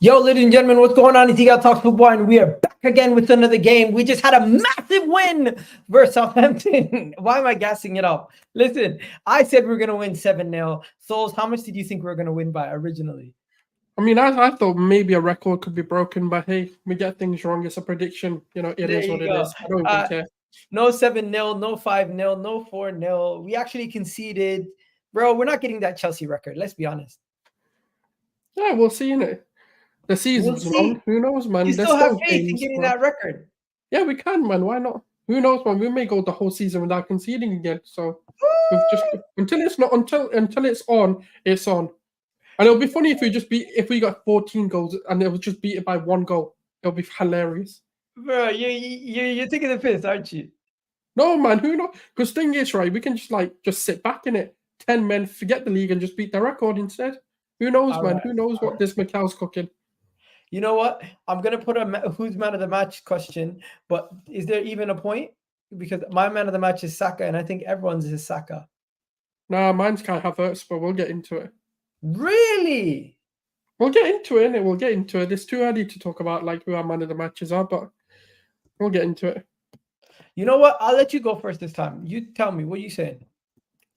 Yo, ladies and gentlemen, what's going on? It's Egal Talks Football, and we are back again with another game. We just had a massive win versus Southampton. Why am I gassing it up? Listen, I said we are going to win 7-0. Sulz, how much did you think we were going to win by originally? I mean, I thought maybe a record could be broken, but hey, we get things wrong. It's a prediction. You know, it is what it is. I don't even care. No 7-0, no 5-0, no 4-0. We actually conceded. Bro, we're not getting that Chelsea record. Let's be honest. Yeah, we'll see, innit? The season's long. Who knows, man? You still have faith in getting that record. Yeah, we can, man. Why not? Who knows, man? We may go the whole season without conceding again. So we've just until it's on, it's on. And it'll be funny if we got 14 goals and it was just beat it by 1 goal. It'll be hilarious. Bro, you're taking the piss, aren't you? No, man. Who knows? Because thing is, right? We can just sit back in it. 10 men, forget the league, and just beat the record instead. Who knows, man? Who knows what this Mikel's cooking? You know what? I'm going to put a who's man of the match question, but is there even a point? Because my man of the match is Saka, and I think everyone's is Saka. Nah, mine's kind of Havertz, but we'll get into it. Really? We'll get into it, innit? We'll get into it. It's too early to talk about like who our man of the matches are, but we'll get into it. You know what? I'll let you go first this time. You tell me. What are you saying?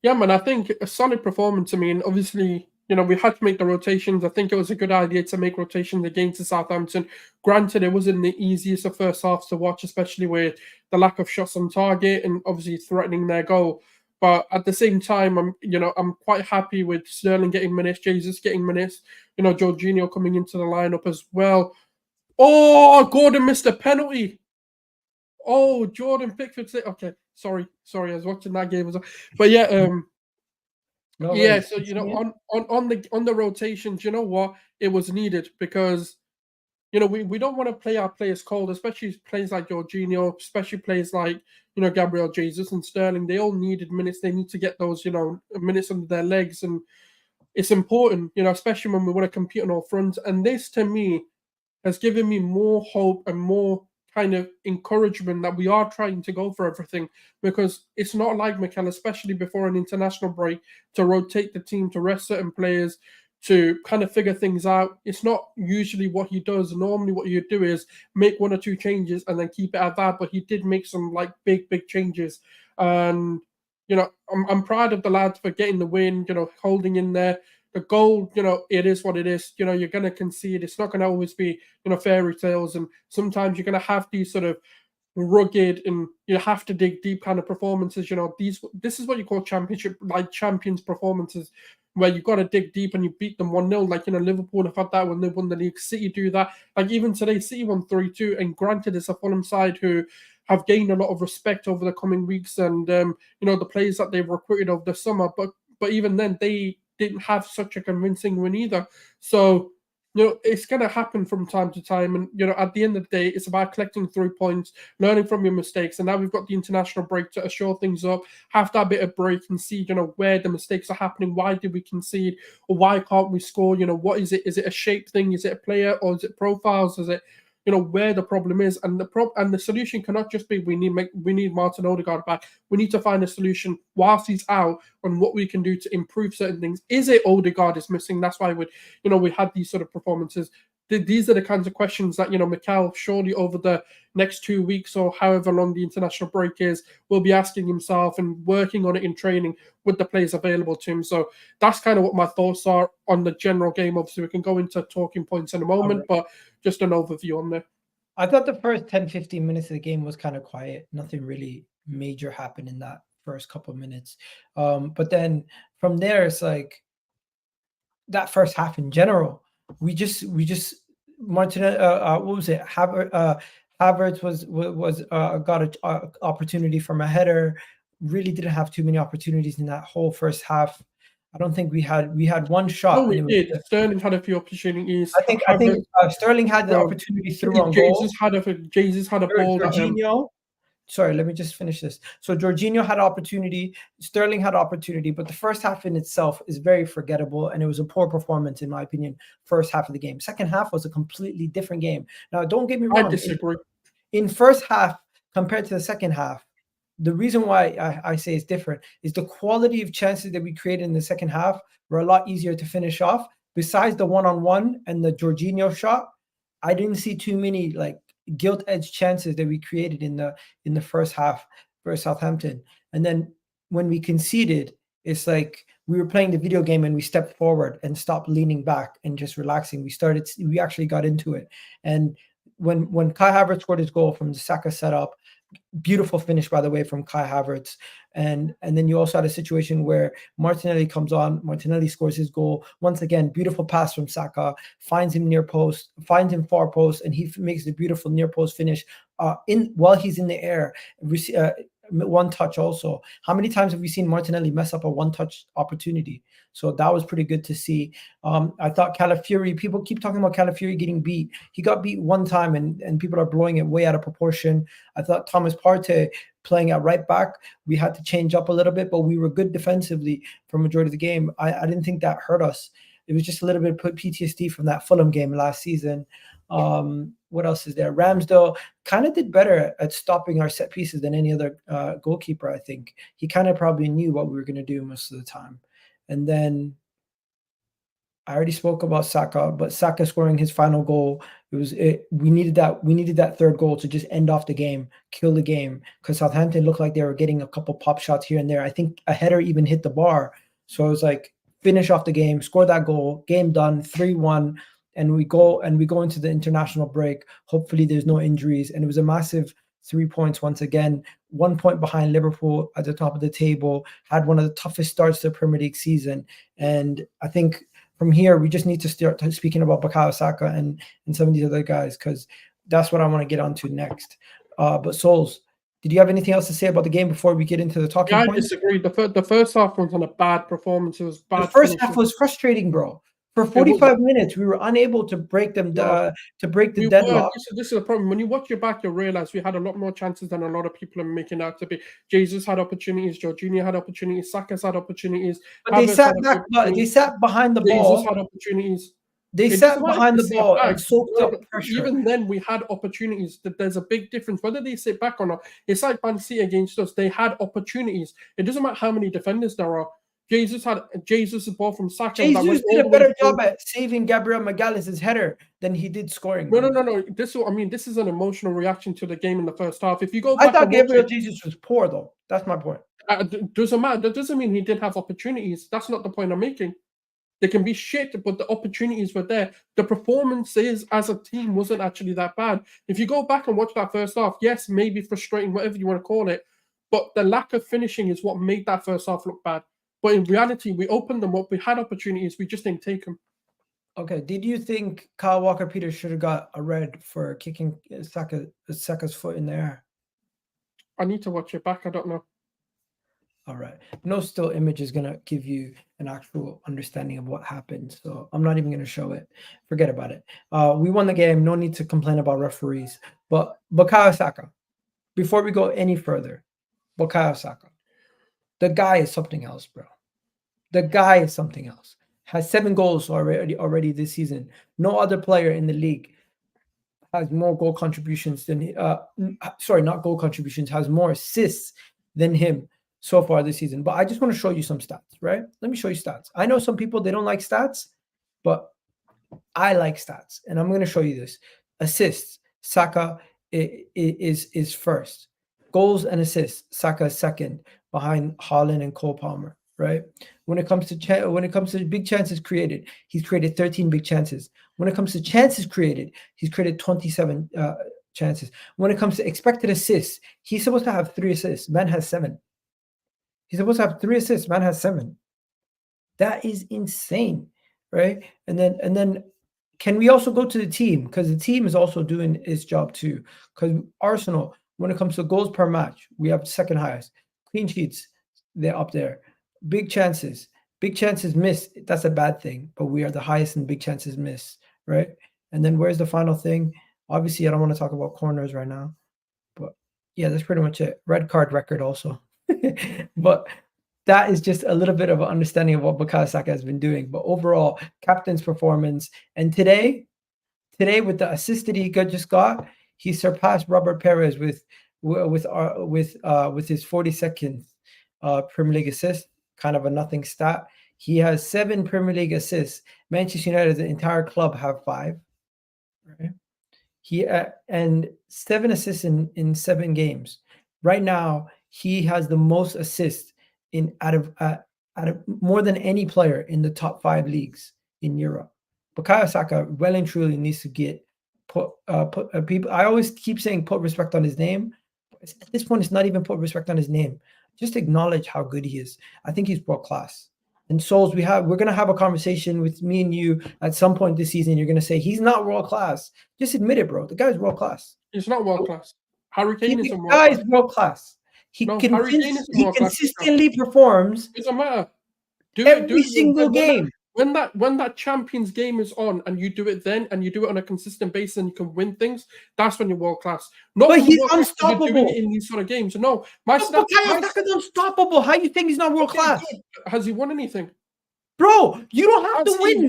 Yeah, man, I think a solid performance. I mean, obviously, you know, we had to make the rotations. I think it was a good idea to make rotations against the Southampton. Granted, it wasn't the easiest of first halves to watch, especially with the lack of shots on target and obviously threatening their goal. But at the same time, I'm quite happy with Sterling getting minutes, Jesus getting minutes, Jorginho coming into the lineup as well. Oh, Gordon missed a penalty. Oh, Jordan Pickford said, okay, sorry, I was watching that game as well. But yeah, so on the rotations, you know what? It was needed because we don't want to play our players cold, especially players like Jorginho, especially players like Gabriel Jesus and Sterling. They all needed minutes. They need to get those minutes under their legs, and it's important, especially when we want to compete on all fronts. And this, to me, has given me more hope and more kind of encouragement that we are trying to go for everything, because it's not like Mikel, especially before an international break, to rotate the team, to rest certain players, to kind of figure things out. It's not usually what he does. Normally what you do is make 1 or 2 changes and then keep it at that, but he did make some like big changes. And I'm proud of the lads for getting the win, holding in there. The goal, it is what it is. You're going to concede. It's not going to always be, fairy tales. And sometimes you're going to have these sort of rugged and you have to dig deep kind of performances. This is what you call championship, like champions performances, where you've got to dig deep and you beat them 1-0. Like, Liverpool have had that when they won the league. City do that. Like, even today, City won 3-2. And granted, it's a Fulham side who have gained a lot of respect over the coming weeks and, the players that they've recruited over the summer. But even then, they didn't have such a convincing win either. So, it's going to happen from time to time. And, at the end of the day, it's about collecting 3 points, learning from your mistakes. And now we've got the international break to assure things up, have that bit of break and see, where the mistakes are happening. Why did we concede? Or why can't we score? What is it? Is it a shape thing? Is it a player? Or is it profiles? Is it, where the problem is? And the solution cannot just be we need Martin Odegaard back. We need to find a solution whilst he's out on what we can do to improve certain things. Is it Odegaard is missing? That's why we had these sort of performances. These are the kinds of questions that Mikel surely over the next 2 weeks or however long the international break is will be asking himself and working on it in training with the players available to him. So that's kind of what my thoughts are on the general game. Obviously, we can go into talking points in a moment, but just an overview on there. I thought the first 10-15 minutes of the game was kind of quiet. Nothing really major happened in that first couple of minutes. But then from there, it's like that first half in general, we just Martinelli, what was it? Havertz was got an opportunity from a header. Really didn't have too many opportunities in that whole first half. I don't think we had one shot. No, we did. Sterling had a few opportunities. I think Sterling had the opportunity through on goal. Jesus had a ball. Jorginho. Sorry, let me just finish this. So Jorginho had opportunity, Sterling had opportunity, but the first half in itself is very forgettable, and it was a poor performance, in my opinion, first half of the game. Second half was a completely different game. Now, don't get me wrong. I disagree. In first half, compared to the second half, the reason why I say it's different is the quality of chances that we created in the second half were a lot easier to finish off besides the one-on-one and the Jorginho shot, I didn't see too many like gilt-edged chances that we created in the first half for Southampton. And then when we conceded, it's like we were playing the video game and we stepped forward and stopped leaning back and just relaxing. We actually got into it. And when Kai Havertz scored his goal from the Saka setup, beautiful finish, by the way, from Kai Havertz. And then you also had a situation where Martinelli comes on. Martinelli scores his goal. Once again, beautiful pass from Saka, finds him near post, finds him far post, and he makes the beautiful near post finish while he's in the air. One touch also. How many times have we seen Martinelli mess up a one-touch opportunity? So that was pretty good to see. I thought Calafiori, people keep talking about Calafiori getting beat. He got beat one time and people are blowing it way out of proportion. I thought Thomas Partey playing at right back, we had to change up a little bit, but we were good defensively for majority of the game. I didn't think that hurt us. It was just a little bit of PTSD from that Fulham game last season. What else is there? Ramsdale kind of did better at stopping our set pieces than any other goalkeeper, I think. He kind of probably knew what we were going to do most of the time. And then I already spoke about Saka, but Saka scoring his final goal, we needed that third goal to just end off the game, kill the game, because Southampton looked like they were getting a couple pop shots here and there. I think a header even hit the bar. So I was like, finish off the game, score that goal, game done, 3-1. And we go into the international break. Hopefully there's no injuries. And it was a massive 3 points once again, 1 point behind Liverpool at the top of the table, had one of the toughest starts to the Premier League season. And I think from here, we just need to start speaking about Bukayo Saka and some of these other guys, because that's what I want to get onto next. But Sulz, did you have anything else to say about the game before we get into the talking points? I disagree. The first half was on a bad performance. It was bad. The first half was frustrating, bro. For 45 minutes, we were unable to break them the deadlock. This is the problem. When you watch your back, you realize we had a lot more chances than a lot of people are making out to be. Jesus had opportunities. Jorginho had opportunities. Saka's had opportunities. But they sat back. They sat behind the ball. Jesus had opportunities. They sat behind the ball and soaked up pressure. Even then, we had opportunities. There's a big difference whether they sit back or not. It's like Man City against us. They had opportunities. It doesn't matter how many defenders there are. Jesus ball from Saka. Jesus did a better job at saving Gabriel Magalhaes' header than he did scoring. No. This is an emotional reaction to the game in the first half. If you go back, I thought Gabriel Jesus was poor, though. That's my point. Doesn't matter. That doesn't mean he didn't have opportunities. That's not the point I'm making. They can be shit, but the opportunities were there. The performances as a team wasn't actually that bad. If you go back and watch that first half, yes, maybe frustrating, whatever you want to call it, but the lack of finishing is what made that first half look bad. But in reality, we opened them up. We had opportunities. We just didn't take them. Okay. Did you think Kyle Walker-Peters should have got a red for kicking Saka's foot in the air? I need to watch it back. I don't know. All right. No still image is going to give you an actual understanding of what happened. So I'm not even going to show it. Forget about it. We won the game. No need to complain about referees. But Bukayo Saka, before we go any further, Bukayo Saka, the guy is something else, bro. The guy is something else. Has 7 goals already this season. No other player in the league has more goal contributions than not goal contributions, has more assists than him so far this season. But I just want to show you some stats, right? Let me show you stats. I know some people, they don't like stats, but I like stats. And I'm going to show you this. Assists, Saka is first. Goals and assists, Saka is second behind Haaland and Cole Palmer, right? When it comes to big chances created, he's created 13 big chances. When it comes to chances created, he's created 27 chances. When it comes to expected assists, he's supposed to have 3 assists. Man has 7. He's supposed to have 3 assists. Man has 7. That is insane, right? And then can we also go to the team? Because the team is also doing its job too. Because Arsenal, when it comes to goals per match, we have second highest. Clean sheets, they're up there. Big chances missed. That's a bad thing, but we are the highest in big chances missed, right? And then where's the final thing? Obviously, I don't want to talk about corners right now, but yeah, that's pretty much it. Red card record also. But that is just a little bit of an understanding of what Bukayo Saka has been doing. But overall, captain's performance. And today with the assist that he just got, he surpassed Robert Perez with his 42nd Premier League assist. Kind of a nothing stat. He has 7 Premier League assists. Manchester United, the entire club, have 5. Right? He and 7 assists in 7 games. Right now, he has the most assists out of more than any player in the top 5 leagues in Europe. Bukayo Saka well and truly needs to get put people. I always keep saying put respect on his name. At this point, it's not even put respect on his name. Just acknowledge how good he is. I think he's world class. And Sulz, we're gonna have a conversation with me and you at some point this season. You're gonna say he's not world class. Just admit it, bro. The guy's world class. He's not world class. Harry Kane isn't world class. The guy's world class. He consistently performs. Doesn't matter. Every single game. When that Champions game is on and you do it then and you do it on a consistent basis and you can win things, that's when you're world class. But he's unstoppable doing it in these sort of games. No, Bukayo Saka's unstoppable. How do you think he's not world class? Has he won anything? Bro, you don't have to win.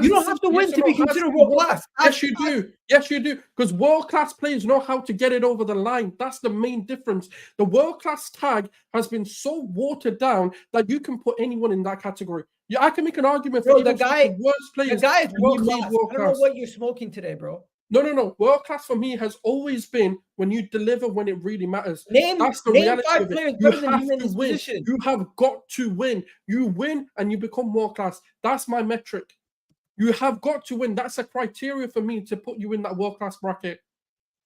You don't have to win to be considered world class. Yes, you do. Yes, you do. Because world class players know how to get it over the line. That's the main difference. The world class tag has been so watered down that you can put anyone in that category. Yeah, I can make an argument for the worst players. The guy is world class. I don't know what you're smoking today, bro. No. World class for me has always been when you deliver when it really matters. That's the reality of it. You have to win. You have got to win. You win and you become world class. That's my metric. You have got to win. That's a criteria for me to put you in that world class bracket.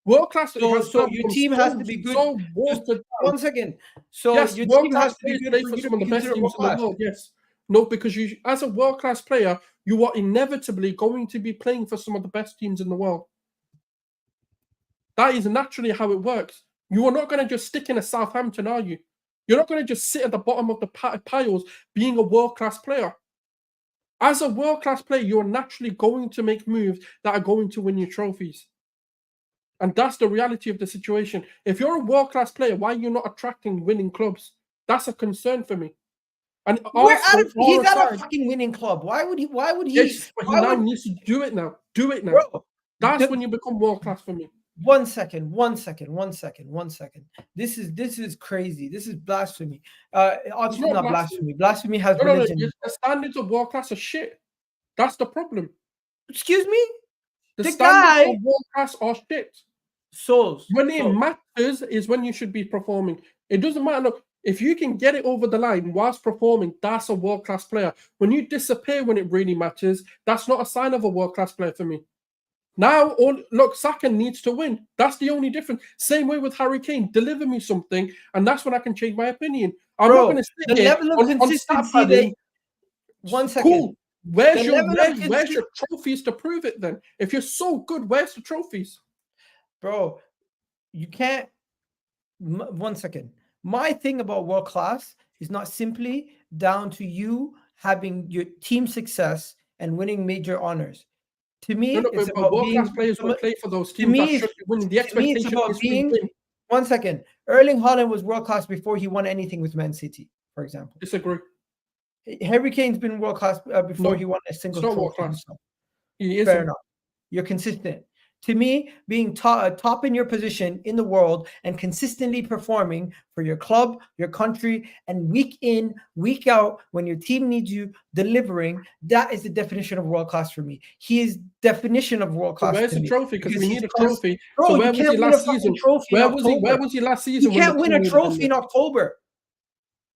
World class. So your team has to be good. So watered 1 second. So yes, your world team class has to be good for some of the best teams in the world. Yes. No, because you, as a world class player, you are inevitably going to be playing for some of the best teams in the world. That is naturally how it works. You are not going to just stick in a Southampton, are you? You're not going to just sit at the bottom of the piles being a world-class player. As a world-class player, you're naturally going to make moves that are going to win you trophies. And that's the reality of the situation. If you're a world-class player, why are you not attracting winning clubs? That's a concern for me. And he's at a fucking winning club. Why would he? Yes, but he now needs to do it now. Do it now. Bro, that's when you become world-class for me. 1 second. This is crazy. This is blasphemy. Obviously not blasphemy. Blasphemy has religion. No. The standards of world class are shit. That's the problem. Excuse me? The standards of world class are shit. When it matters is when you should be performing. It doesn't matter. Look, if you can get it over the line whilst performing, that's a world class player. When you disappear when it really matters, that's not a sign of a world class player for me. Now, look, Saka needs to win. That's the only difference. Same way with Harry Kane. Deliver me something, and that's when I can change my opinion. I'm not going to sit here level of consistency. 1 second. Cool. Where's your trophies to prove it then? If you're so good, where's the trophies? Bro, you can't. 1 second. My thing about world class is not simply down to you having your team success and winning major honors. To me, it's about world-class players will play for those teams that should be winning. The expectation is being. 1 second. Erling Haaland was world-class before he won anything with Man City, for example. Disagree. Harry Kane's been world-class before he won a single trophy. World-class. He isn't. Fair enough. You're consistent. To me, being top in your position in the world and consistently performing for your club, your country, and week in, week out, when your team needs you, delivering, that is the definition of world-class for me. He is definition of world-class. So where's the trophy? Because we need a trophy. Bro, so where was he last season? Where was he last season? You can't win a trophy in October.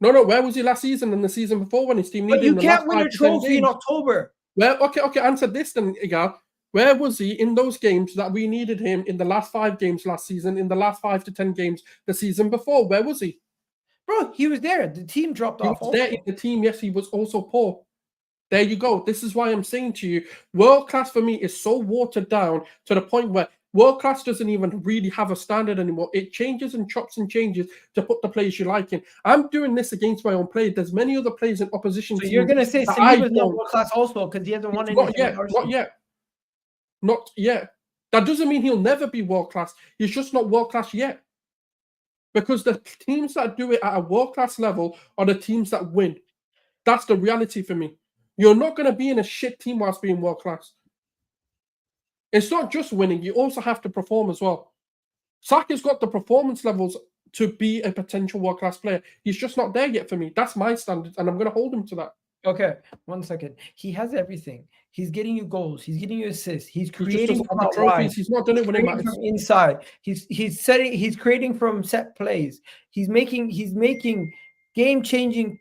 No. Where was he last season and the season before when his team needed him? You can't win a trophy in October. Well, okay. Answer this then, Egal. Where was he in those games that we needed him in the last 5 games last season, in the last 5 to 10 games the season before? Where was he? Bro, he was there. The team dropped off. He was there in the team. Yes, he was also poor. There you go. This is why I'm saying to you, world class for me is so watered down to the point where world class doesn't even really have a standard anymore. It changes and chops and changes to put the players you like in. I'm doing this against my own players. There's many other players in opposition. So you're going to say Saliba's not world class also because he hasn't won anything. Not yet. That doesn't mean he'll never be world class. He's just not world class yet. Because the teams that do it at a world class level are the teams that win. That's the reality for me. You're not going to be in a shit team whilst being world class. It's not just winning. You also have to perform as well. Saka's got the performance levels to be a potential world class player. He's just not there yet for me. That's my standard, and I'm going to hold him to that. Okay, 1 second. He has everything. He's getting you goals. He's getting you assists. He's He just creating doesn't have from the out trophies. wide. He's not done it when it Creating matters. from inside. He's setting. He's creating from set plays. He's making game-changing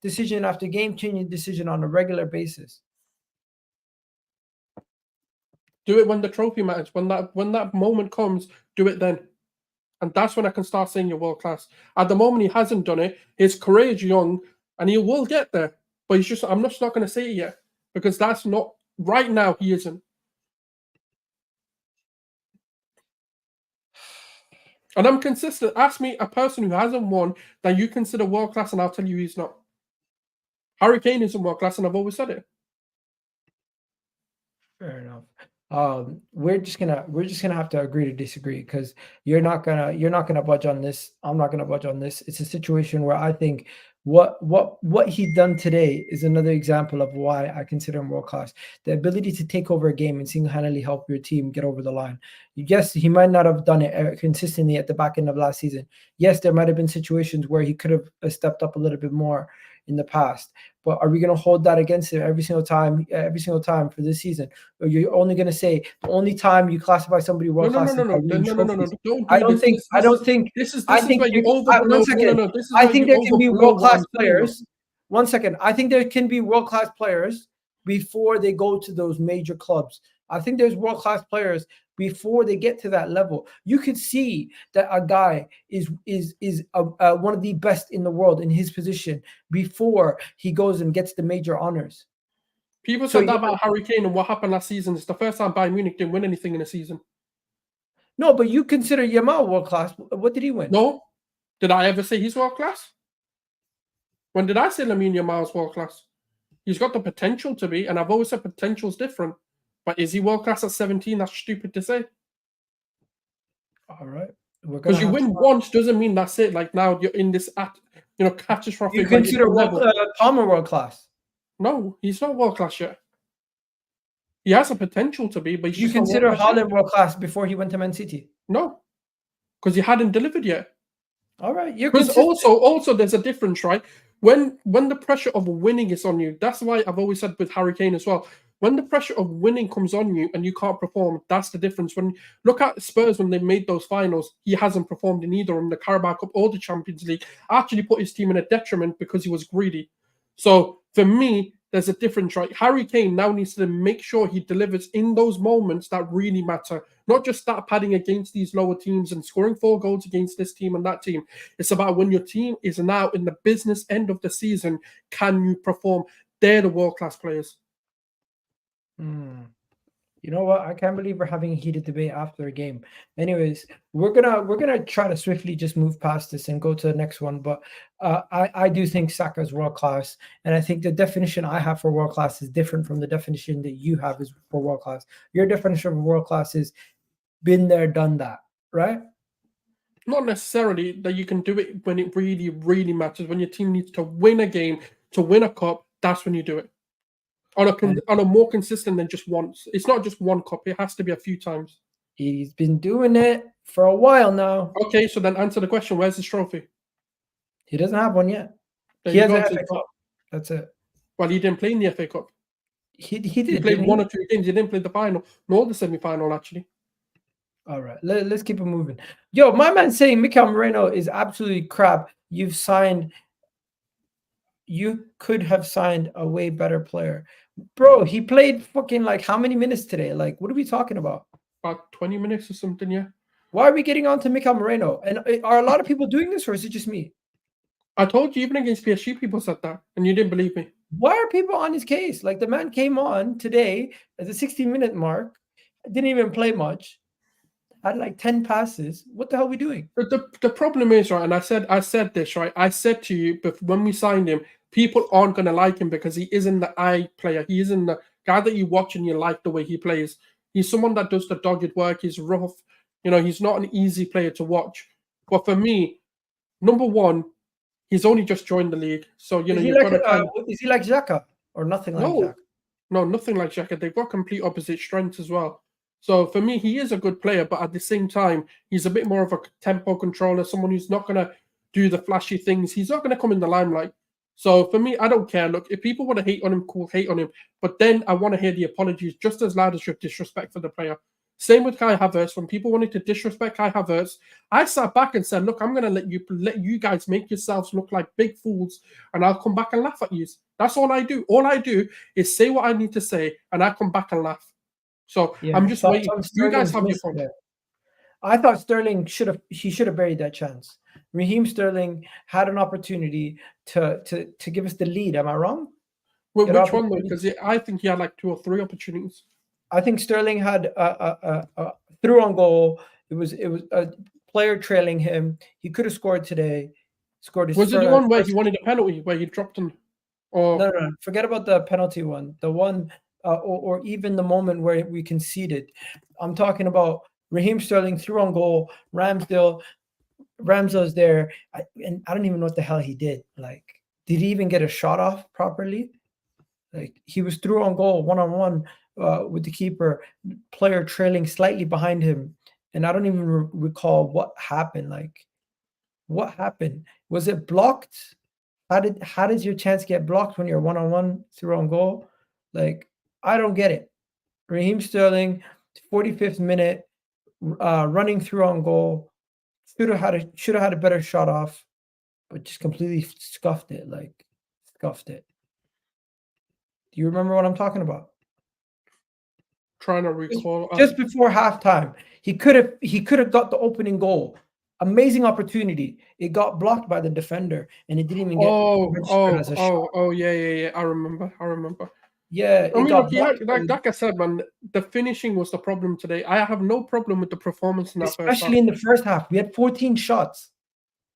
decision after game-changing decision on a regular basis. Do it when the trophy matters. When that moment comes, do it then. And that's when I can start saying you're world class. At the moment, he hasn't done it. His career is young, and he will get there. But I'm just not going to say it yet, because that's not right now. He isn't. And I'm consistent. Ask me a person who hasn't won that you consider world class, and I'll tell you he's not. Harry Kane isn't world class, and I've always said it. Fair enough. We're just gonna have to agree to disagree, because you're not gonna budge on this. I'm not gonna budge on this. It's a situation where I think what he's done today is another example of why I consider him world class. The ability to take over a game and single-handedly help your team get over the line. Yes, he might not have done it consistently at the back end of last season. Yes, there might have been situations where he could have stepped up a little bit more in the past. But are we going to hold that against him every single time for this season? Or you're only going to say the only time you classify somebody world class? No. I don't think. This is where you overblow. One second. I think there can be world class players. 1 second. I think there can be world class players before they go to those major clubs. I think there's world class players before they get to that level. You could see that a guy is one of the best in the world in his position before he goes and gets the major honors. People said that about Harry Kane, and what happened last season. It's the first time Bayern Munich didn't win anything in a season. No, but you consider Yamal world class. What did he win? No. Did I ever say he's world class? When did I say Lamine Yamal's world class? He's got the potential to be, and I've always said potential's different. But is he world class at 17? That's stupid to say. All right. Because you win once doesn't mean that's it. Like now you're in this catastrophic. You consider Palmer world class? No, he's not world class yet. He has a potential to be, but you consider Haaland world class before he went to Man City? No, because he hadn't delivered yet. All right, because also there's a difference, right? When the pressure of winning is on you, that's why I've always said with Harry Kane as well. When the pressure of winning comes on you and you can't perform, that's the difference. When look at Spurs when they made those finals, he hasn't performed in either in the Carabao Cup or the Champions League. Actually put his team in a detriment because he was greedy. So for me, there's a difference, right? Harry Kane now needs to make sure he delivers in those moments that really matter. Not just start padding against these lower teams and scoring 4 goals against this team and that team. It's about when your team is now in the business end of the season, can you perform? They're the world-class players. You know what? I can't believe we're having a heated debate after a game. Anyways, we're gonna try to swiftly just move past this and go to the next one. But I do think Saka is world class, and I think the definition I have for world class is different from the definition that you have is for world class. Your definition of world class is been there, done that, right? Not necessarily that you can do it when it really, really matters. When your team needs to win a game, to win a cup, that's when you do it. On a more consistent than just once. It's not just one cup. It has to be a few times. He's been doing it for a while now. Okay, so then answer the question. Where's his trophy? He doesn't have one yet. He has an FA Cup. That's it. Well, he didn't play in the FA Cup. He did. He played 1 or 2 games. He didn't play the final, nor the semi-final, actually. All right, let's keep it moving. Yo, my man saying Mikel Merino is absolutely crap. You could have signed a way better player. Bro, he played fucking like how many minutes today? Like, what are we talking about? About 20 minutes or something, yeah. Why are we getting on to Mikel Merino? And are a lot of people doing this, or is it just me? I told you, even against PSG, people said that, and you didn't believe me. Why are people on his case? Like, the man came on today at the 60-minute mark, didn't even play much, had like 10 passes. What the hell are we doing? The problem is, right, and I said this, right? I said to you, but when we signed him, people aren't going to like him because he isn't the eye player. He isn't the guy that you watch and you like the way he plays. He's someone that does the dogged work. He's rough. He's not an easy player to watch. But for me, number one, he's only just joined the league. So, is he like Xhaka or nothing like Xhaka? No, nothing like Xhaka. They've got complete opposite strengths as well. So for me, he is a good player, but at the same time, he's a bit more of a tempo controller, someone who's not going to do the flashy things. He's not going to come in the limelight. So for me, I don't care. Look, if people want to hate on him, cool, hate on him. But then I want to hear the apologies just as loud as your disrespect for the player. Same with Kai Havertz. When people wanted to disrespect Kai Havertz, I sat back and said, "Look, I'm going to let you guys make yourselves look like big fools, and I'll come back and laugh at you." That's all I do. All I do is say what I need to say, and I come back and laugh. So I'm just waiting. You guys have your fun. I thought Sterling should have buried that chance. Raheem Sterling had an opportunity to give us the lead. Am I wrong? Well, which one though? Because I think he had like 2 or 3 opportunities. I think Sterling had a through on goal. It was a player trailing him. He could have scored today. Scored his Was it the one where he wanted a penalty, where he dropped him? Or no. Forget about the penalty one. The one, or even the moment where we conceded. I'm talking about Raheem Sterling threw on goal. Ramsdale's there, and I don't even know what the hell he did. Like, did he even get a shot off properly? Like, he was through on goal, 1-on-1 with the keeper, player trailing slightly behind him, and I don't even recall what happened. Like, what happened? Was it blocked? How did your chance get blocked when you're 1-on-1 through on goal? Like, I don't get it. Raheem Sterling, 45th minute, running through on goal. Should have had a better shot off, but just completely scuffed it. Like, scuffed it. Do you remember what I'm talking about? Trying to recall. Just before halftime, he could have got the opening goal. Amazing opportunity. It got blocked by the defender, and it didn't even get registered as a shot. Oh, yeah. I remember. Yeah, I mean, look, like I said, man, the finishing was the problem today. I have no problem with the performance in that first half. Especially in the first half. We had 14 shots.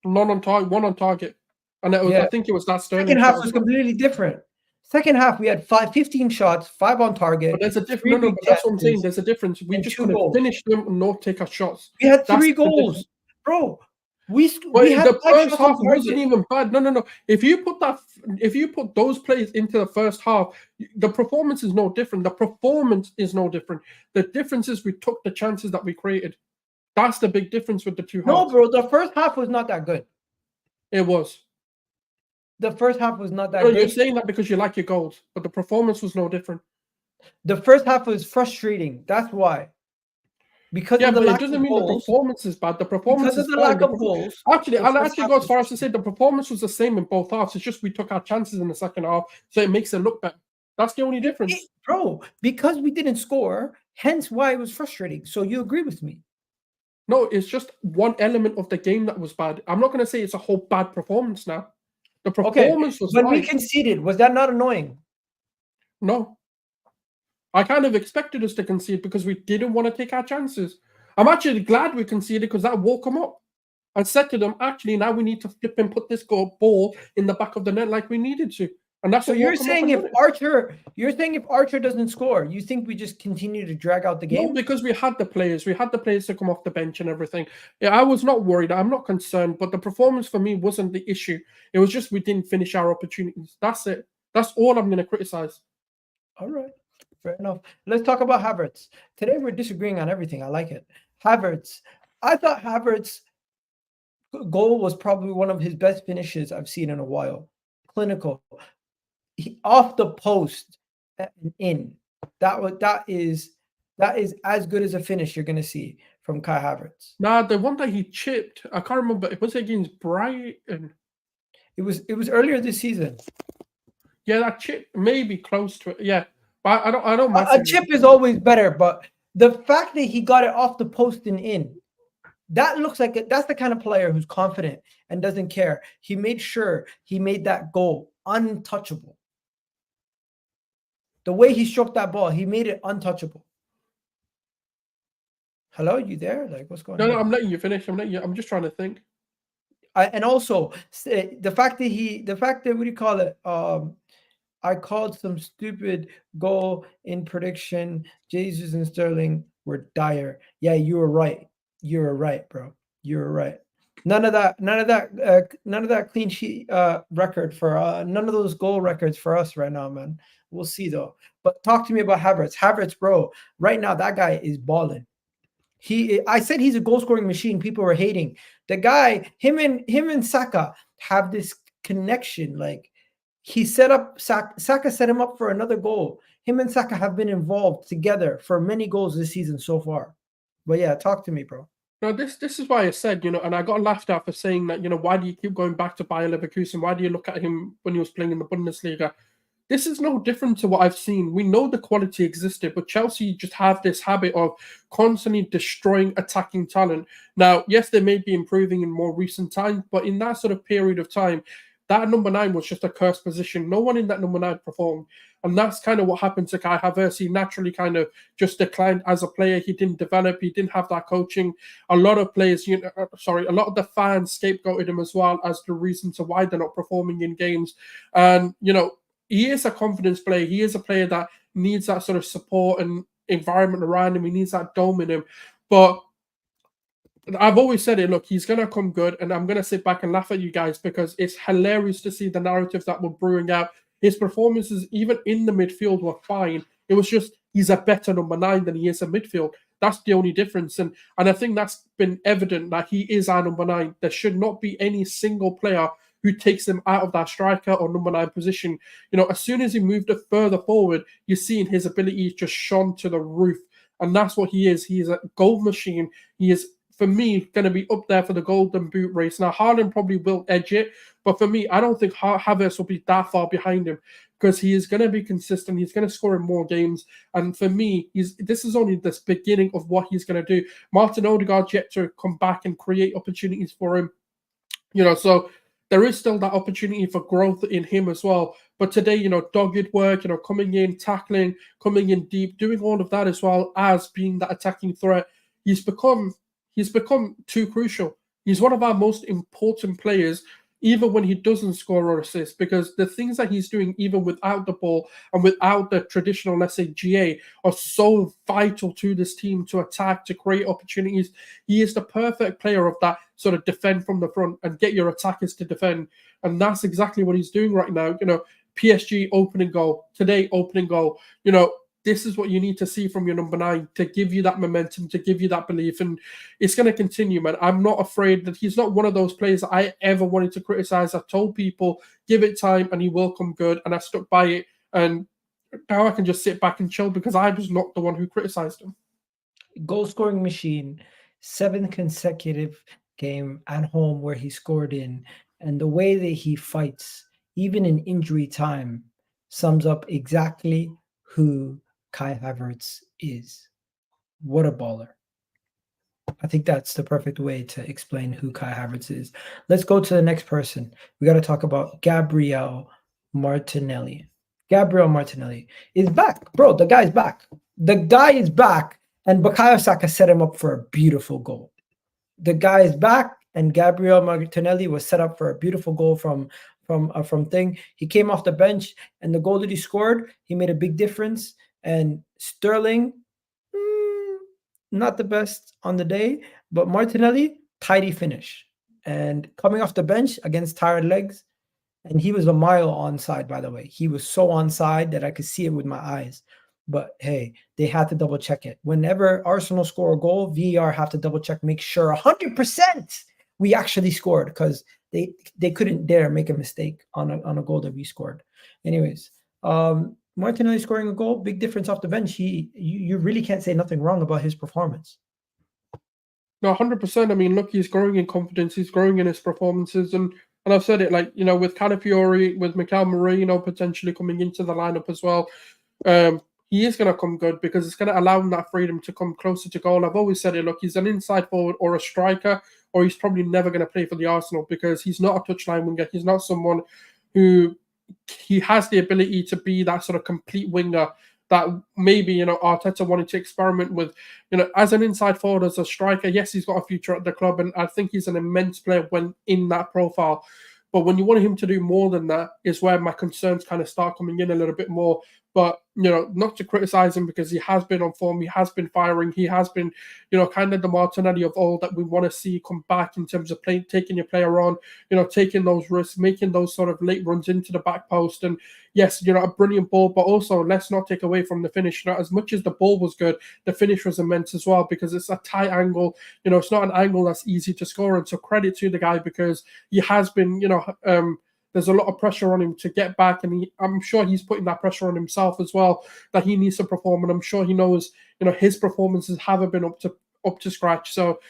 None on target, 1 on target. And I think it was that Sterling. Second half was completely different. Second half, we had 15 shots, 5 on target. But there's a difference. No, but that's what I'm saying. There's a difference. We just couldn't finish them and not take our shots. We had 3 goals. Bro, we had the first half wasn't even bad. No. If you put those plays into the first half, the performance is no different. The difference is we took the chances that we created. That's the big difference with the two halves. No, bro, the first half was not that good. It was. The first half was not that good. You're saying that because you like your goals, but the performance was no different. The first half was frustrating. That's why. Because of the but lack it doesn't of mean goals. The performance is bad. The performance because of the lack of goals. Actually, I'll actually go as far as to say the performance was the same in both halves. It's just we took our chances in the second half, so it makes it look better. That's the only difference. Bro, because we didn't score, hence why it was frustrating. So you agree with me? No, it's just one element of the game that was bad. I'm not going to say it's a whole bad performance now. The performance was when we conceded, was that not annoying? No. I kind of expected us to concede because we didn't want to take our chances. I'm actually glad we conceded because that woke them up. I said to them, actually, now we need to flip and put this ball in the back of the net like we needed to. And that's so you're saying if Archer doesn't score, you think we just continue to drag out the game? No, because we had the players. We had the players to come off the bench and everything. Yeah, I was not worried. I'm not concerned. But the performance for me wasn't the issue. It was just we didn't finish our opportunities. That's it. That's all I'm going to criticize. All right. Fair enough. Let's talk about Havertz. Today we're disagreeing on everything. I like it. Havertz. I thought Havertz' goal was probably one of his best finishes I've seen in a while. Clinical. Off the post and in. That is as good as a finish you're going to see from Kai Havertz. Nah, the one that he chipped, I can't remember. It was against Brighton. It was earlier this season. Yeah, that chip may be close to it. Yeah. I don't. A chip is always better, but the fact that he got it off the post and in, that looks like that's the kind of player who's confident and doesn't care. He made sure he made that goal untouchable. The way he struck that ball, he made it untouchable. Hello, you there? Like, what's going on? No, I'm letting you finish. I'm just trying to think. And also the fact that what do you call it? I called some stupid goal in prediction. Jesus and Sterling were dire. Yeah, you were right. You were right, bro. You were right. None of that clean sheet record for none of those goal records for us right now, man. We'll see though. But talk to me about Havertz. Havertz, bro. Right now, that guy is balling. I said he's a goal scoring machine. People were hating the guy. Him and Saka have this connection, like. he set up Saka set him up for another goal. Him and Saka have been involved together for many goals this season so far. But yeah, talk to me, bro. No, this is why I said, and I got laughed at for saying that, why do you keep going back to Bayer Leverkusen? Why do you look at him when he was playing in the Bundesliga? This is no different to what I've seen. We know the quality existed, but Chelsea just have this habit of constantly destroying attacking talent. Now, yes, they may be improving in more recent times, but in that sort of period of time, that number 9 was just a cursed position. No one in that number 9 performed. And that's kind of what happened to Kai Havertz. He naturally kind of just declined as a player. He didn't develop. He didn't have that coaching. A lot of players, a lot of the fans scapegoated him as well as the reason to why they're not performing in games. And, he is a confidence player. He is a player that needs that sort of support and environment around him. He needs that dome in him. But I've always said it, look, he's going to come good, and I'm going to sit back and laugh at you guys because it's hilarious to see the narrative that we're brewing out. His performances, even in the midfield, were fine. It was just he's a better number 9 than he is in midfield. That's the only difference. And I think that's been evident that he is our number 9. There should not be any single player who takes them out of that striker or number 9 position. As soon as he moved it further forward, you're seeing his ability just shone to the roof. And that's what he is. He is a goal machine. He is, for me, going to be up there for the Golden Boot race. Now, Haaland probably will edge it, but for me, I don't think Havertz will be that far behind him because he is going to be consistent. He's going to score in more games. And for me, this is only the beginning of what he's going to do. Martin Odegaard's yet to come back and create opportunities for him. So there is still that opportunity for growth in him as well. But today, dogged work, coming in, tackling, coming in deep, doing all of that as well as being that attacking threat. He's become too crucial. He's one of our most important players, even when he doesn't score or assist, because the things that he's doing, even without the ball and without the traditional, let's say, GA, are so vital to this team to attack, to create opportunities. He is the perfect player of that sort of defend from the front and get your attackers to defend. And that's exactly what he's doing right now. PSG opening goal, today opening goal, this is what you need to see from your number 9 to give you that momentum, to give you that belief. And it's going to continue, man. I'm not afraid that he's not one of those players that I ever wanted to criticize. I told people, give it time and he will come good. And I stuck by it. And now I can just sit back and chill because I was not the one who criticized him. Goal scoring machine, 7th consecutive game at home where he scored in. And the way that he fights, even in injury time, sums up exactly who Kai Havertz is. What a baller. I think that's the perfect way to explain who Kai Havertz is. Let's go to the next person. We got to talk about Gabriel Martinelli. Gabriel Martinelli is back. Bro, the guy's back. The guy is back, and Bukayo Saka set him up for a beautiful goal. The guy is back, and Gabriel Martinelli was set up for a beautiful goal from thing. He came off the bench, and the goal that he scored, he made a big difference. And Sterling, not the best on the day, but Martinelli, tidy finish. And coming off the bench against tired legs, and he was a mile onside, by the way. He was so onside that I could see it with my eyes. But hey, they had to double check it. Whenever Arsenal score a goal, VAR have to double check, make sure 100% we actually scored, because they couldn't dare make a mistake on a goal that we scored. Anyways, Martinelli scoring a goal, big difference off the bench. You really can't say nothing wrong about his performance. No, 100%. I mean, look, he's growing in confidence. He's growing in his performances. And I've said it, with Calafiori, with Mikel Merino potentially coming into the lineup as well, he is going to come good because it's going to allow him that freedom to come closer to goal. I've always said it, look, he's an inside forward or a striker, or he's probably never going to play for the Arsenal because he's not a touchline winger. He's not someone who... He has the ability to be that sort of complete winger that maybe, Arteta wanted to experiment with. As an inside forward, as a striker, yes, he's got a future at the club, and I think he's an immense player when in that profile. But when you want him to do more than that is where my concerns kind of start coming in a little bit more. But, not to criticize him because he has been on form, he has been firing, he has been, kind of the Martinelli of old that we want to see come back in terms of taking your player on, taking those risks, making those sort of late runs into the back post. And yes, a brilliant ball, but also let's not take away from the finish. As much as the ball was good, the finish was immense as well because it's a tight angle. It's not an angle that's easy to score. And so credit to the guy because he has been, there's a lot of pressure on him to get back, and I'm sure he's putting that pressure on himself as well, that he needs to perform, and I'm sure he knows, his performances haven't been up to scratch. So,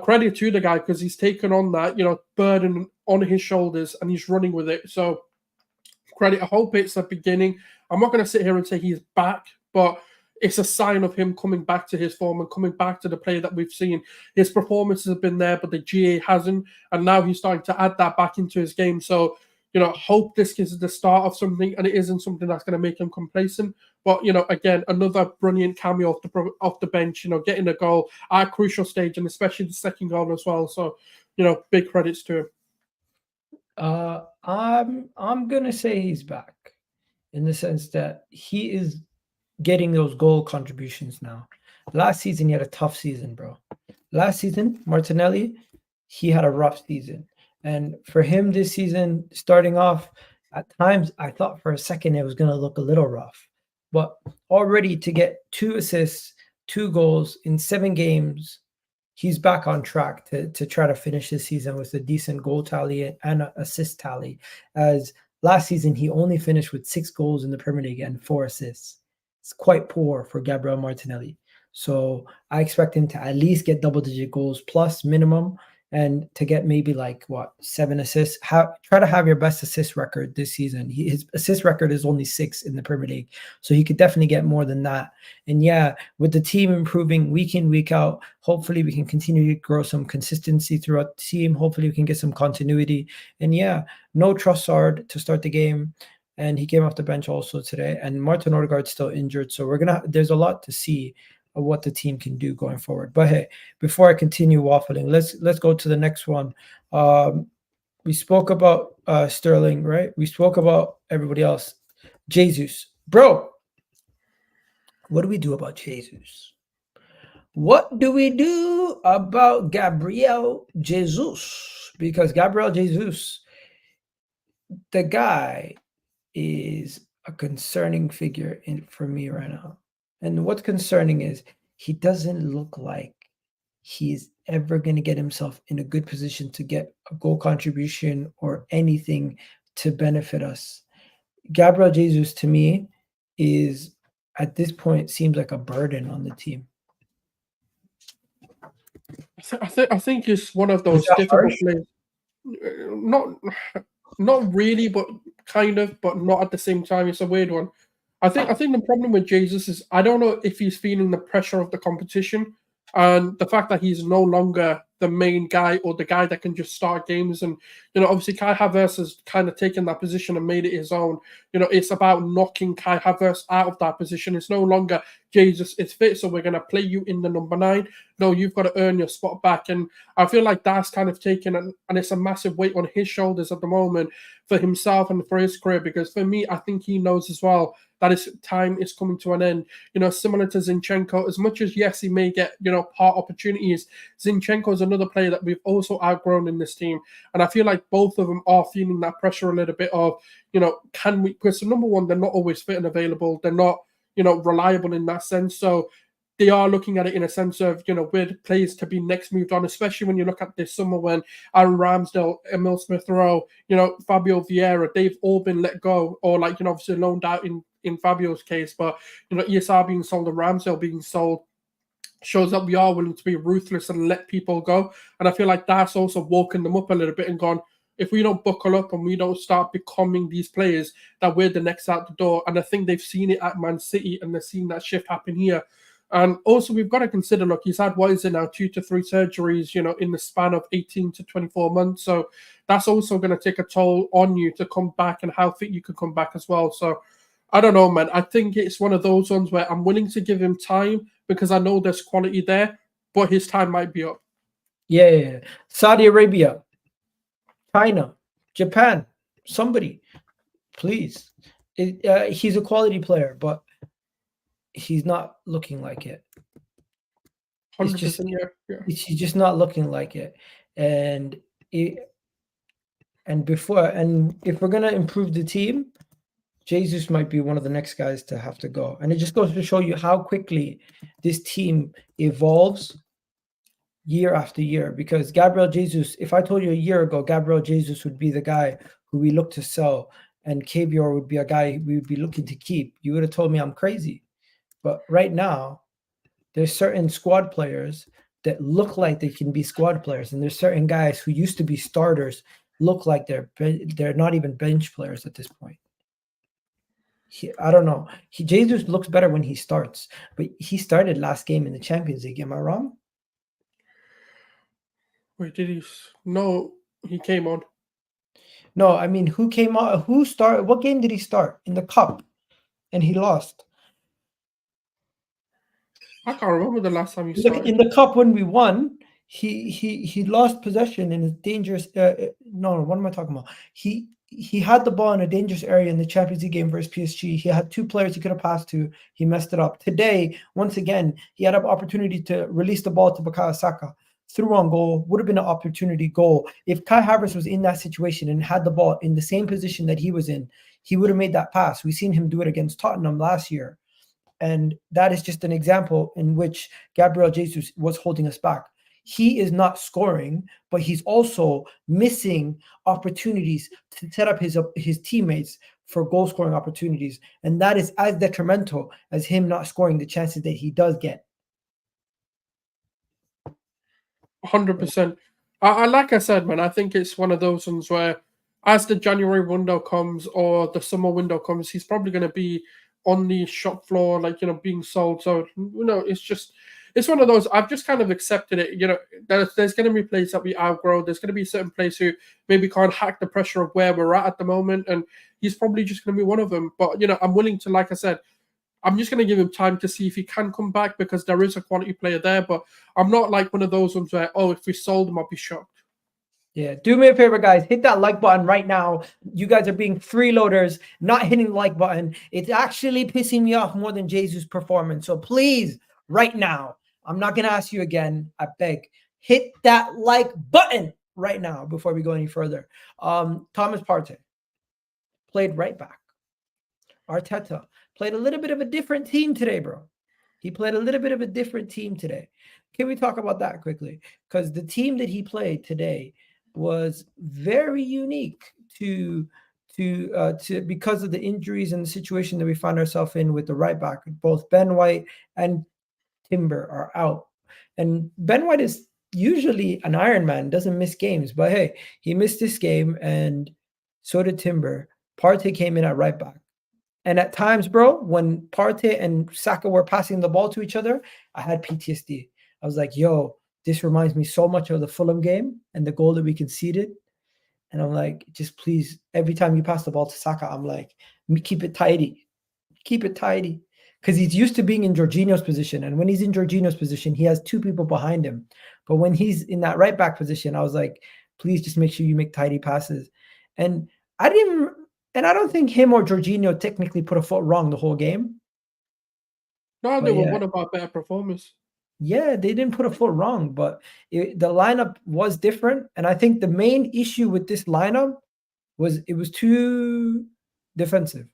credit to the guy, because he's taken on that, burden on his shoulders and he's running with it. So credit. I hope it's a beginning. I'm not going to sit here and say he's back, but it's a sign of him coming back to his form and coming back to the play that we've seen. His performances have been there, but the GA hasn't, and now he's starting to add that back into his game. So, hope this is the start of something, and it isn't something that's going to make him complacent. But, again, another brilliant cameo off the bench, getting a goal at a crucial stage, and especially the second goal as well. So, big credits to him. I'm gonna say he's back, in the sense that he is getting those goal contributions now. Last season he had a tough season, bro. Last season, Martinelli, he had a rough season. And for him this season, starting off, at times I thought for a second it was gonna look a little rough. But already to get 2 assists, 2 goals in 7 games, he's back on track to try to finish this season with a decent goal tally and an assist tally. As last season, he only finished with 6 goals in the Premier League and 4 assists. It's quite poor for Gabriel Martinelli. So I expect him to at least get double-digit goals plus minimum, and to get maybe 7 assists. Try to have your best assist record this season. His assist record is only 6 in the Premier League, so he could definitely get more than that. And yeah, with the team improving week in, week out, hopefully we can continue to grow some consistency throughout the team. Hopefully we can get some continuity. And yeah, no Trossard to start the game, and he came off the bench also today. And Martin Odegaard's still injured, so there's a lot to see of what the team can do going forward. But hey, before I continue waffling, let's go to the next one. We spoke about Sterling, right? We spoke about everybody else. Jesus, bro, what do we do about Jesus? What do we do about Gabriel Jesus? Because Gabriel Jesus, the guy, is a concerning figure for me right now. And what's concerning is he doesn't look like he's ever going to get himself in a good position to get a goal contribution or anything to benefit us. Gabriel Jesus, to me, is at this point seems like a burden on the team. I think it's one of those difficult players. Not really, but kind of, but not at the same time. It's a weird one. I think the problem with Jesus is I don't know if he's feeling the pressure of the competition and the fact that he's no longer the main guy or the guy that can just start games. And, obviously Kai Havertz has kind of taken that position and made it his own. It's about knocking Kai Havertz out of that position. It's no longer Jesus is fit, so we're going to play you in the number 9. No, you've got to earn your spot back. And I feel like that's kind of taken, and it's a massive weight on his shoulders at the moment for himself and for his career, because for me, I think he knows as well that his time is coming to an end. Similar to Zinchenko, as much as, yes, he may get, part opportunities, Zinchenko is another player that we've also outgrown in this team. And I feel like both of them are feeling that pressure a little bit of, can we, because number one, they're not always fit and available. They're not, reliable in that sense. So they are looking at it in a sense of, where the players to be next moved on, especially when you look at this summer when Aaron Ramsdale, Emil Smith-Rowe, Fabio Vieira, they've all been let go or obviously loaned out in Fabio's case. But, ESR being sold and Ramsdale being sold shows that we are willing to be ruthless and let people go. And I feel like that's also woken them up a little bit and gone, if we don't buckle up and we don't start becoming these players, that we're the next out the door. And I think they've seen it at Man City and they're seeing that shift happen here. And also, we've got to consider, look, he's had, 2 to 3 surgeries, in the span of 18 to 24 months. So that's also going to take a toll on you to come back and how fit you can come back as well. So I don't know, man. I think it's one of those ones where I'm willing to give him time because I know there's quality there, but his time might be up. Yeah. Saudi Arabia, China, Japan, somebody, please. He's a quality player, but he's not looking like it. 100%, yeah. He's just not looking like it. And if we're gonna improve the team, Jesus might be one of the next guys to have to go. And it just goes to show you how quickly this team evolves year after year. Because Gabriel Jesus, if I told you a year ago Gabriel Jesus would be the guy who we look to sell, and KBR would be a guy we would be looking to keep, you would have told me I'm crazy. But right now, there's certain squad players that look like they can be squad players, and there's certain guys who used to be starters look like they're not even bench players at this point. I don't know. Jesus looks better when he starts, but he started last game in the Champions League. Am I wrong? Wait, did he? No, he came on. No, I mean, who came on? Who started? What game did he start in the cup? And he lost. I can't remember the last time he started. In the cup when we won, he lost possession in a dangerous. No, what am I talking about? He had the ball in a dangerous area in the Champions League game versus PSG. He had two players he could have passed to. He messed it up. Today, once again, he had an opportunity to release the ball to Bukayo Saka. Threw on goal, would have been an opportunity goal. If Kai Havertz was in that situation and had the ball in the same position that he was in, he would have made that pass. We've seen him do it against Tottenham last year. And that is just an example in which Gabriel Jesus was holding us back. He is not scoring, but he's also missing opportunities to set up his teammates for goal-scoring opportunities. And that is as detrimental as him not scoring the chances that he does get. 100%. I like I said, man, I think it's one of those ones where as the January window comes or the summer window comes, he's probably going to be on the shop floor, like, being sold. So, it's one of those, I've just kind of accepted it. There's going to be players that we outgrow. There's going to be certain players who maybe can't hack the pressure of where we're at the moment. And he's probably just going to be one of them. But, I'm willing to, like I said, I'm just going to give him time to see if he can come back because there is a quality player there. But I'm not like one of those ones where, if we sold him, I'll be shocked. Yeah, do me a favor, guys. Hit that like button right now. You guys are being freeloaders, not hitting the like button. It's actually pissing me off more than Jesus' performance. So please, right now, I'm not going to ask you again. I beg. Hit that like button right now before we go any further. Thomas Partey played right back. Arteta played a little bit of a different team today, bro. He played a little bit of a different team today. Can we talk about that quickly? Because the team that he played today was very unique to because of the injuries and the situation that we find ourselves in with the right back. Both Ben White and Timber are out. And Ben White is usually an Iron Man, doesn't miss games. But hey, he missed this game, and so did Timber. Partey came in at right back. And at times, bro, when Partey and Saka were passing the ball to each other, I had PTSD. I was like, yo, this reminds me so much of the Fulham game and the goal that we conceded. And I'm like, just please, every time you pass the ball to Saka, I'm like, keep it tidy. Keep it tidy. Because he's used to being in Jorginho's position. And when he's in Jorginho's position, he has two people behind him. But when he's in that right back position, I was like, please just make sure you make tidy passes. And I don't think him or Jorginho technically put a foot wrong the whole game. No, they were one of our better performers. Yeah, they didn't put a foot wrong, but the lineup was different. And I think the main issue with this lineup was it was too defensive.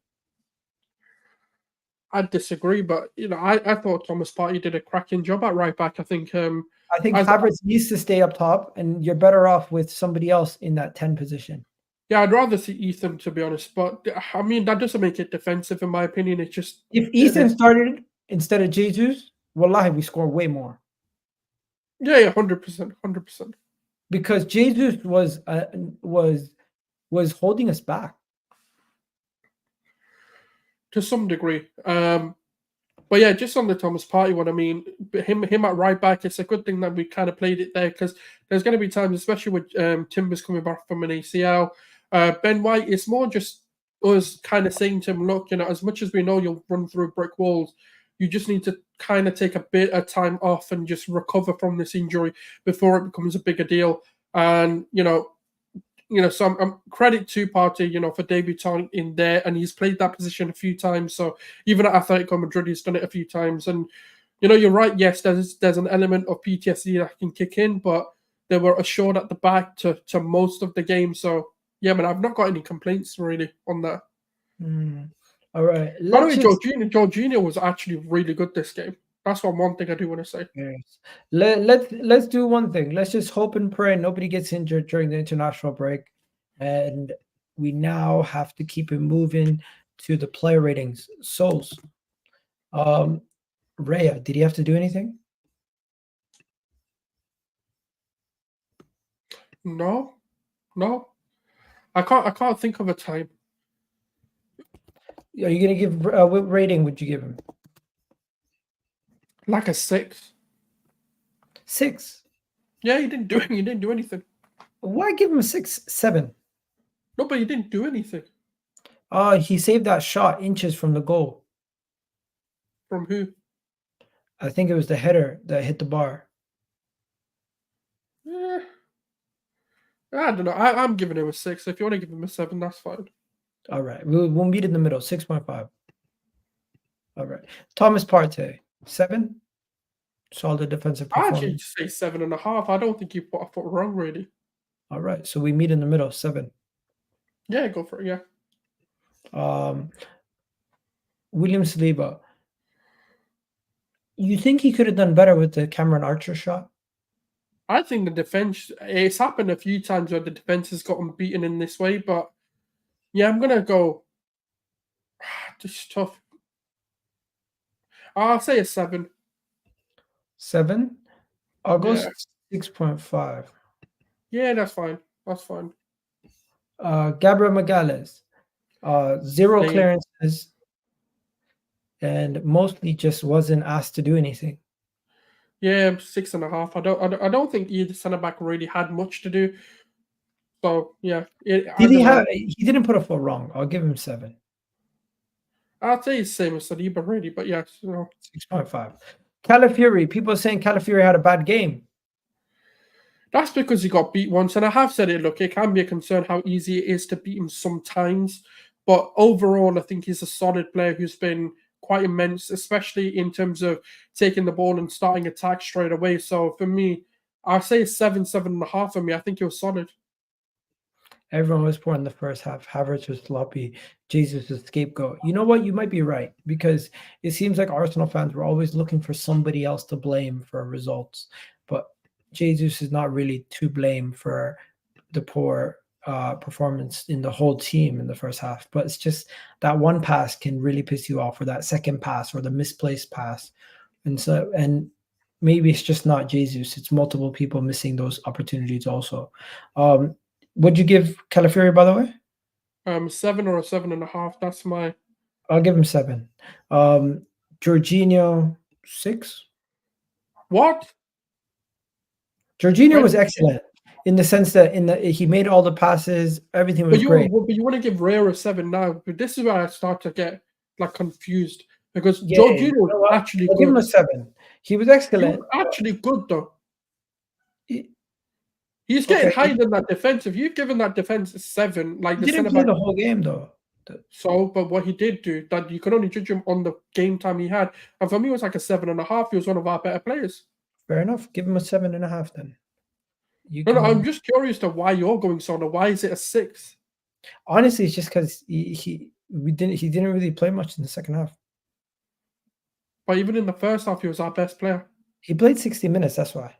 I disagree, but I thought Thomas Partey did a cracking job at right back. I think Havertz needs to stay up top, and you're better off with somebody else in that 10 position. Yeah, I'd rather see Ethan, to be honest. But I mean, that doesn't make it defensive, in my opinion. It's just if Ethan started instead of Jesus, wallahi, we score way more. Yeah, 100%, 100%. Because Jesus was holding us back to some degree. But yeah, just on the Thomas Partey one, I mean, him at right back, it's a good thing that we kind of played it there because there's going to be times, especially with Timbers coming back from an ACL. Ben White, it's more just us kind of saying to him, look, as much as we know you'll run through brick walls, you just need to kind of take a bit of time off and just recover from this injury before it becomes a bigger deal. And, so I'm credit to Partey, for debuting in there, and he's played that position a few times. So even at Atletico Madrid, he's done it a few times. And, you're right. Yes, there's an element of PTSD that can kick in, but they were assured at the back to most of the game. So, yeah, man, I've not got any complaints really on that. All right. By the way, Jorginho was actually really good this game. That's one thing I do want to say. Yes. Let's do one thing. Let's just hope and pray nobody gets injured during the international break, and we now have to keep it moving to the player ratings. Sulz. Rhea, did he have to do anything? No. I can't think of a time. Are you gonna give what rating would you give him? Like a 6. 6. Yeah, he didn't do anything. Why give him a 6, 7? No, but he didn't do anything. He saved that shot inches from the goal. From who? I think it was the header that hit the bar. Yeah. I don't know. I'm giving him a 6. If you want to give him a 7, that's fine. All right. We'll meet in the middle, 6.5. All right. Thomas Partey, 7. Solid defensive I performance. actually say 7.5. I don't think you put a foot wrong, really. All right. So we meet in the middle, 7. Yeah, go for it. Yeah. William Saliba. You think he could have done better with the Cameron Archer shot? I think the defense. It's happened a few times where the defense has gotten beaten in this way, but yeah, I'm gonna go. Just tough. I'll say a 7. 7. I'll go Yeah. 6.5. Yeah, that's fine. That's fine. Gabriel Magalhaes, 0 Same. clearances, and mostly just wasn't asked to do anything. Yeah, 6.5. I don't think either centre back really had much to do. So yeah, He didn't put a foot wrong. I'll give him 7. I'd say it's same as Saliba really, but yeah, 6.5. Calafiori. People are saying Calafiori had a bad game. That's because he got beat once, and I have said it. Look, it can be a concern how easy it is to beat him sometimes, but overall, I think he's a solid player who's been quite immense, especially in terms of taking the ball and starting attack straight away. So for me, I'll say 7.5 for me. I think he was solid. Everyone was poor in the first half. Havertz was sloppy. Jesus was scapegoat. You know what? You might be right, because it seems like Arsenal fans were always looking for somebody else to blame for results. But Jesus is not really to blame for the poor performance in the whole team in the first half. But it's just that one pass can really piss you off, or that second pass, or the misplaced pass. And maybe it's just not Jesus. It's multiple people missing those opportunities also. Would you give Calafiori, by the way? 7 or a 7.5. That's my. I'll give him 7. Jorginho, 6. What? Jorginho was excellent in the sense that he made all the passes, everything was great. But you want to give Rare a 7 now. But this is where I start to get confused, because Yeah, Jorginho was actually I'll good. give him a 7. He was excellent. He was actually good though. He's getting higher than that defense. If you've given that defense a 7, like he the didn't play the whole game though. So, but what he did do, that you can only judge him on the game time he had. And for me, it was like a 7.5. He was one of our better players. Fair enough. Give him a 7.5 then. No, I'm just curious to why you're going so low. Why is it a 6? Honestly, it's just because he didn't really play much in the second half. But even in the first half, he was our best player. He played 60 minutes. That's why.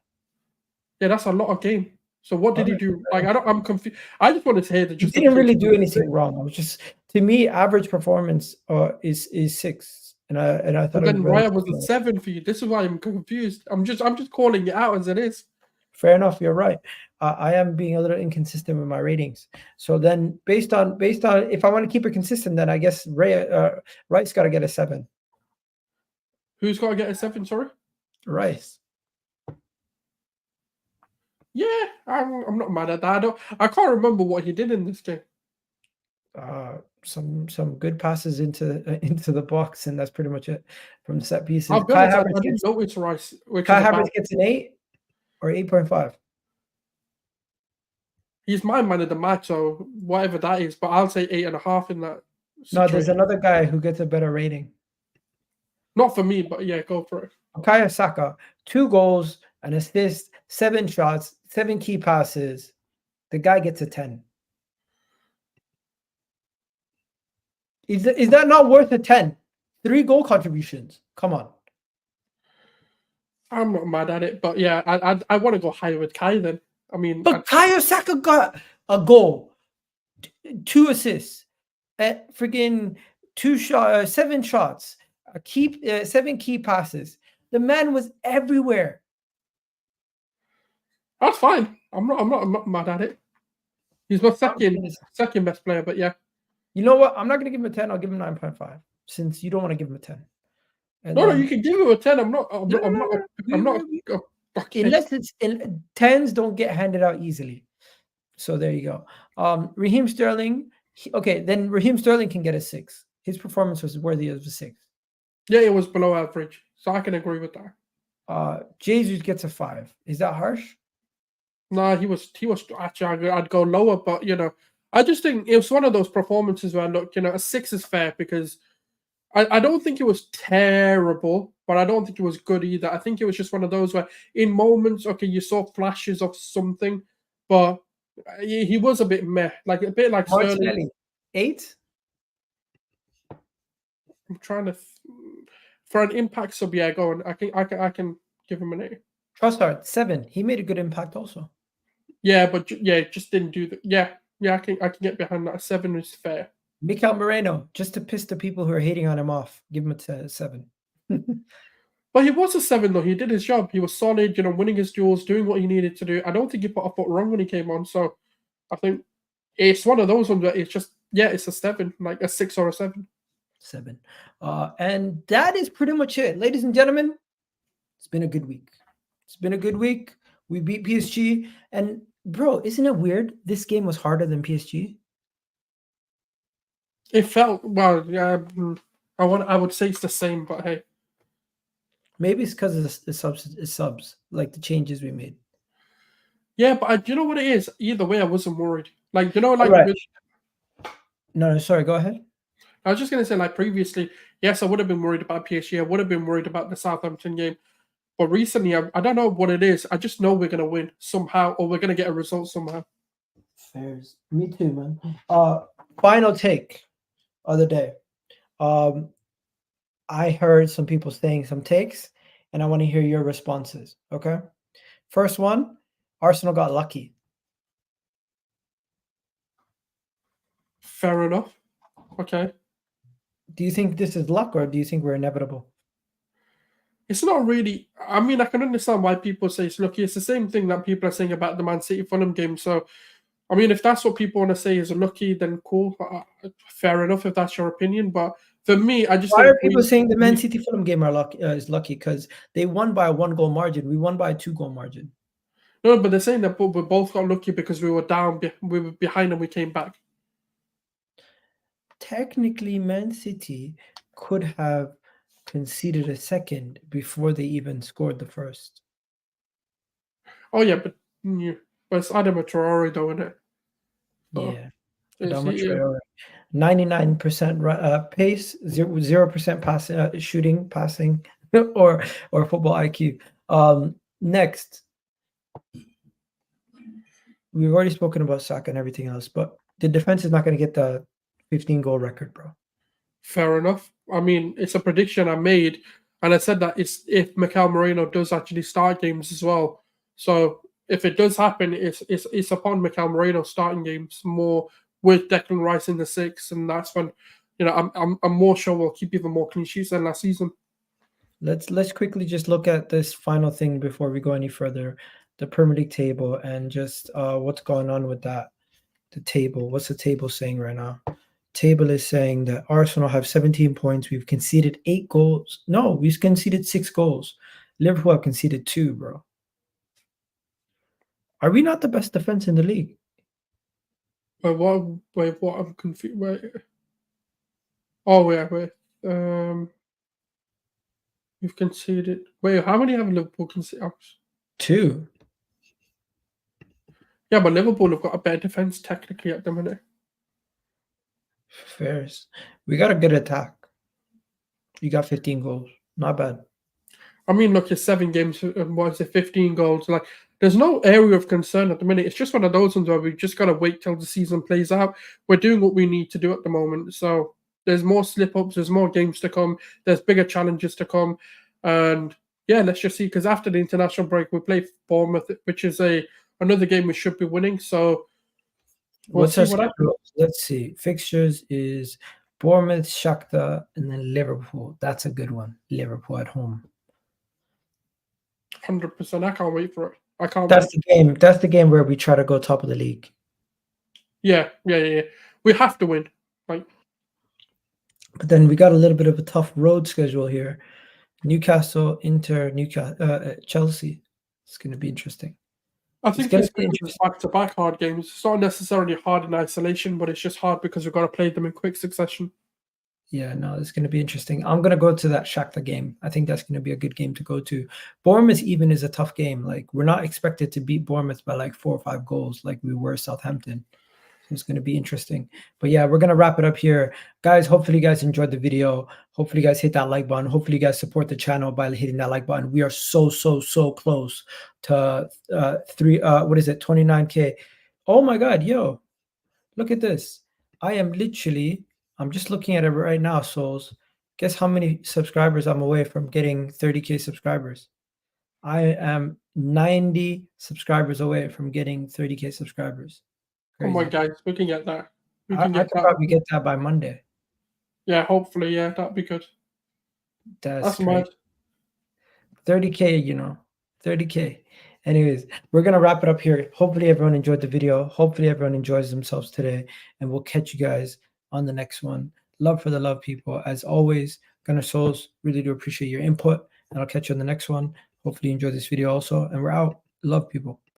Yeah, that's a lot of game. So what did he do? Like, I'm confused. I just wanted to hear that. He didn't really do anything wrong. It was just, to me, average performance is 6, and I thought. Then Raya was a 7 for you. This is why I'm confused. I'm just calling it out as it is. Fair enough. You're right. I am being a little inconsistent with my ratings. So then, based on if I want to keep it consistent, then I guess Rice got to get a 7. Who's got to get a 7? Sorry, Rice. Yeah, I'm not mad at that. I can't remember what he did in this game. Some good passes into the box, and that's pretty much it from the set pieces. I didn't notice Rice. Kai Havertz gets an 8 or 8.5. He's my man of the match, so whatever that is. But I'll say 8.5 in that situation. No, there's another guy who gets a better rating. Not for me, but yeah, go for it. Bukayo Saka, 2 goals, an assist, 7 shots, 7 key passes. The guy gets a 10. Is that not worth a 10? 3 goal contributions. Come on. I'm not mad at it, but yeah, I want to go higher with Kai then. I mean, but Bukayo Saka got a goal, 2 assists, friggin' 7 shots, 7 key passes. The man was everywhere. That's fine. I'm not mad at it. He's my second best player, but yeah. You know what? I'm not gonna give him a 10. I'll give him 9.5 since you don't want to give him a 10. And no, then, you can give him a 10. I'm not. Unless it's 10s don't get handed out easily. So there you go. Raheem Sterling. Then Raheem Sterling can get a 6. His performance was worthy of a 6. Yeah, it was below average, so I can agree with that. Jesus gets a 5. Is that harsh? Nah, he was actually. I'd go lower, but I just think it was one of those performances where look, a 6 is fair because I don't think it was terrible, but I don't think it was good either. I think it was just one of those where in moments, okay, you saw flashes of something, but he was a bit meh, like a bit like Sterling. 8. I'm trying to for an impact sub. Yeah, go on. I can give him an 8. Trossard 7. He made a good impact also. Yeah, but just didn't do that. Yeah. I can get behind that. 7 is fair. Mikel Merino, just to piss the people who are hating on him off, give him a 7. But he was a 7 though. He did his job. He was solid. Winning his duels, doing what he needed to do. I don't think he put a foot wrong when he came on. So I think it's one of those ones where it's just it's a 7, like a 6 or a 7. 7. And that is pretty much it, ladies and gentlemen. It's been a good week. We beat PSG, and bro, isn't it weird? This game was harder than PSG. It felt yeah. I would say it's the same, but hey, maybe it's because of the subs, like the changes we made. Yeah, but you know what it is? Either way, I wasn't worried. Like right. No, sorry. Go ahead. I was just gonna say, like previously, yes, I would have been worried about PSG. I would have been worried about the Southampton game. But recently, I don't know what it is. I just know we're going to win somehow, or we're going to get a result somehow. Fairs. Me too, man. Final take of the day. I heard some people saying some takes, and I want to hear your responses, okay? First one, Arsenal got lucky. Fair enough. Okay. Do you think this is luck, or do you think we're inevitable? It's not really. I mean, I can understand why people say it's lucky. It's the same thing that people are saying about the Man City Fulham game. So, I mean, if that's what people want to say is lucky, then cool. Fair enough if that's your opinion. But for me, I just why are people saying the Man City Fulham game are lucky? Is lucky because they won by a 1-goal margin. We won by a 2-goal margin. No, but they're saying that we both got lucky because we were down, we were behind, and we came back. Technically, Man City could have conceded a second before they even scored the first. Oh yeah, but it's Adama Traore though, isn't it? So, yeah, Adama Traore. 99% pace, 0% pass, shooting, passing, or football IQ. Next, we've already spoken about Saka and everything else, but the defense is not going to get the 15-goal record, bro. Fair enough. I mean, it's a prediction I made, and I said that it's if Mikel Merino does actually start games as well. So if it does happen, it's upon Mikel Merino starting games more with Declan Rice in the 6, and that's when I'm more sure we'll keep even more clean sheets than last season. Let's quickly just look at this final thing before we go any further. The Premier League table and just what's going on with that. The table. What's the table saying right now? Table is saying that Arsenal have 17 points. We've conceded 8 goals. No, we've conceded 6 goals. Liverpool have conceded 2, bro. Are we not the best defense in the league? Wait, what? I'm confused. Wait. Oh, yeah, wait. We've conceded. Wait, how many have Liverpool conceded? 2. Yeah, but Liverpool have got a better defense technically at the minute. Fairs. We got a good attack. You got 15 goals. Not bad. I mean, look, it's 7 games. What is it? 15 goals. Like, there's no area of concern at the minute. It's just one of those ones where we've just got to wait till the season plays out. We're doing what we need to do at the moment. So there's more slip-ups. There's more games to come. There's bigger challenges to come. And yeah, let's just see. Because after the international break, we play Bournemouth, which is another game we should be winning. So We'll What's see our what happens. schedule? Let's see. Fixtures is Bournemouth, Shakhtar, and then Liverpool. That's a good one. Liverpool at home. 100%. I can't wait for it. I can't That's wait. the game. That's the game where we try to go top of the league. Yeah. We have to win. Like, but then we got a little bit of a tough road schedule here. Newcastle, Inter, Chelsea. It's going to be interesting. I think it's because back-to-back hard games. It's not necessarily hard in isolation, but it's just hard because we've got to play them in quick succession. Yeah, no, it's going to be interesting. I'm going to go to that Shakhtar game. I think that's going to be a good game to go to. Bournemouth even is a tough game. Like, we're not expected to beat Bournemouth by like 4 or 5 goals like we were Southampton. So it's going to be interesting. But yeah, we're going to wrap it up here. Guys, hopefully you guys enjoyed the video. Hopefully you guys hit that like button. Hopefully you guys support the channel by hitting that like button. We are so close to 29K. Oh my God, yo, look at this. I'm just looking at it right now, Souls. Guess how many subscribers I'm away from getting 30K subscribers? I am 90 subscribers away from getting 30K subscribers. Crazy. Come on, guys, we can get that. I could probably get that by Monday. Yeah, hopefully, yeah, that'd be good. That's mad. 30K, 30K. Anyways, we're going to wrap it up here. Hopefully everyone enjoyed the video. Hopefully everyone enjoys themselves today. And we'll catch you guys on the next one. Love for the love, people. As always, Gunner Souls, really do appreciate your input. And I'll catch you on the next one. Hopefully you enjoyed this video also. And we're out. Love, people.